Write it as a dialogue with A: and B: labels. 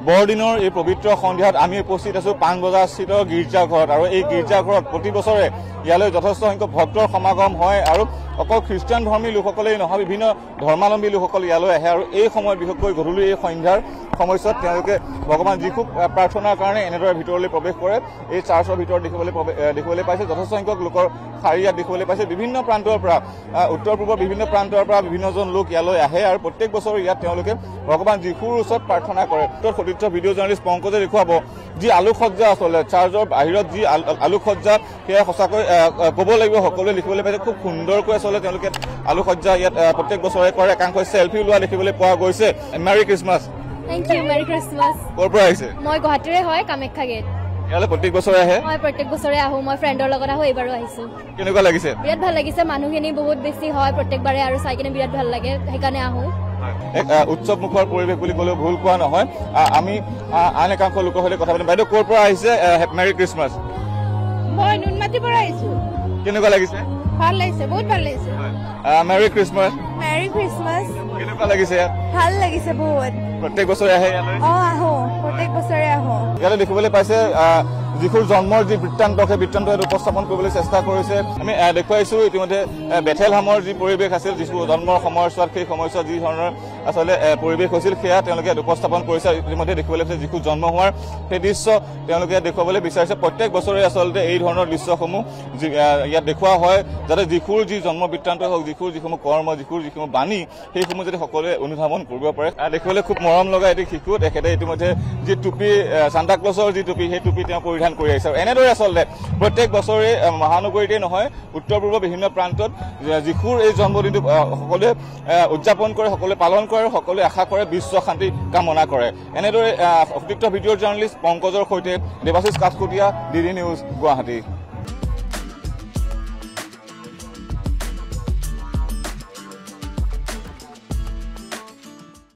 A: বৰদিনৰ এই পবিত্ৰ সন্ধিয়াত আমি উপস্থিত আছো পাণবজাৰস্থিত গীৰ্জাঘৰত আৰু এই গীৰ্জাঘৰত প্ৰতি বছৰে ইয়ালৈ যথেষ্ট সংখ্যক ভক্তৰ সমাগম হয় আৰু অকল খ্ৰীষ্টান ধৰ্মী লোকসকলেই নহয় বিভিন্ন ধৰ্মাৱলম্বী লোকসকল ইয়ালৈ আহে আৰু এই সময়ত বিশেষকৈ গধূলি এই সন্ধ্যাৰ সময়ছোৱাত তেওঁলোকে ভগৱান যীশুক প্ৰাৰ্থনাৰ কাৰণে এনেদৰে ভিতৰলৈ প্ৰৱেশ কৰে। এই চাৰ্চৰ ভিতৰত দেখিবলৈ পাইছে যথেষ্ট সংখ্যক লোকৰ শাৰী ইয়াত দেখিবলৈ পাইছে। বিভিন্ন প্ৰান্তৰ পৰা উত্তৰ পূৰ্বৰ বিভিন্ন প্ৰান্তৰ পৰা বিভিন্নজন লোক ইয়ালৈ আহে আৰু প্ৰত্যেক বছৰ ইয়াত তেওঁলোকে ভগৱান যীশুৰ ওচৰত প্ৰাৰ্থনা কৰে। সতীৰ্থ ভিডিঅ' জাৰ্নেলিষ্ট পংকজে দেখুৱাব যি আলোকসজ্জা আচলতে চাৰ্চৰ বাহিৰত যি আলোকসজ্জা সেয়া সঁচাকৈ ক'ব লাগিব সকলোৱে লিখিবলৈ পাইছে। খুব সুন্দৰকৈ আচলতে তেওঁলোকে আলোকসজ্জা ইয়াত প্ৰত্যেক বছৰে কৰে। একাংশই চেলফি লোৱা দেখিবলৈ পোৱা গৈছে। Merry Christmas.
B: Thank you, Merry Christmas.
A: ক'ৰ পৰা আহিছে?
B: মই গুৱাহাটীৰে হয়, কামাখ্যা গেট।
A: ইয়ালৈ প্ৰত্যেক বছৰে আহে?
B: মই প্ৰত্যেক বছৰে আহো। মই ফ্ৰেণ্ডৰ লগত আহো, এইবাৰো আহিছো।
A: কেনেকুৱা লাগিছে?
B: বিৰাট ভাল লাগিছে, মানুহখিনি বহুত বেছি হয় প্ৰত্যেকবাৰে আৰু চাই কিনে বিৰাট ভাল লাগে, সেইকাৰণে আহো।
A: এক উৎসৱ মুখৰ পৰিৱেশ বুলি ক'লেও ভুল কোৱা নহয়। আমি আন একাংশ লোকৰ সৈতে কথা পাতিম। বাইদেউ ক'ৰ পৰা আহিছে? Merry Christmas.
B: মই নুনমাটিৰ পৰা আহিছো।
A: কেনেকুৱা লাগিছে?
B: ভাল লাগিছে, বহুত ভাল লাগিছে।
A: Merry Christmas.
B: Merry Christmas.
A: কেনেকুৱা লাগিছে ইয়াত?
B: ভাল লাগিছে বহুত।
A: প্ৰত্যেক বছৰে আহে ইয়ালৈ?
B: আহো, প্ৰত্যেক বছৰে আহো।
A: ইয়াতে দেখিবলৈ পাইছে যীশুৰ জন্মৰ যি বৃত্তান্ত সেই বৃত্তান্ত উপস্থাপন কৰিবলৈ চেষ্টা কৰিছে। আমি দেখুৱাইছো ইতিমধ্যে বেথেলহামৰ যি পৰিৱেশ আছিল যীশুৰ জন্মৰ সময়ছোৱাত, সেই সময়ছোৱাত যি ধৰণৰ আচলতে পৰিৱেশ হৈছিল সেয়া তেওঁলোকে উপস্থাপন কৰিছে। ইতিমধ্যে দেখিবলৈ পাইছে যীশু জন্ম হোৱাৰ সেই দৃশ্য তেওঁলোকে দেখুৱাবলৈ বিচাৰিছে। প্ৰত্যেক বছৰে আচলতে এই ধৰণৰ দৃশ্যসমূহ ইয়াত দেখুওৱা হয় যাতে যীশুৰ যি জন্ম বৃত্তান্ত হওক, যীশুৰ যিসমূহ কৰ্ম, যীশুৰ যিসমূহ বাণী সেইসমূহ যাতে সকলোৱে অনুধাৱন কৰিব পাৰে। দেখিবলৈ খুব মৰম লগা এটি শিশু। তেখেতে ইতিমধ্যে যি টুপি সান্তাক্লজৰ যি টুপি সেই টুপি তেওঁ পৰিধান কৰি আহিছে। আৰু এনেদৰে আচলতে প্ৰত্যেক বছৰে মহানগৰীতেই নহয় উত্তৰ পূৰ্বৰ বিভিন্ন প্ৰান্তত যীশুৰ এই জন্মদিনটো সকলোৱে উদযাপন কৰে, সকলোৱে পালন কৰে, সকলোৱে আশা কৰে, বিশ্ব শান্তি কামনা কৰে। এনেদৰে সতীৰ্থ ভিডিঅ' জাৰ্নেলিষ্ট পংকজৰ সৈতে দেৱাশিষ কাঠকুটীয়া, DD নিউজ, গুৱাহাটী।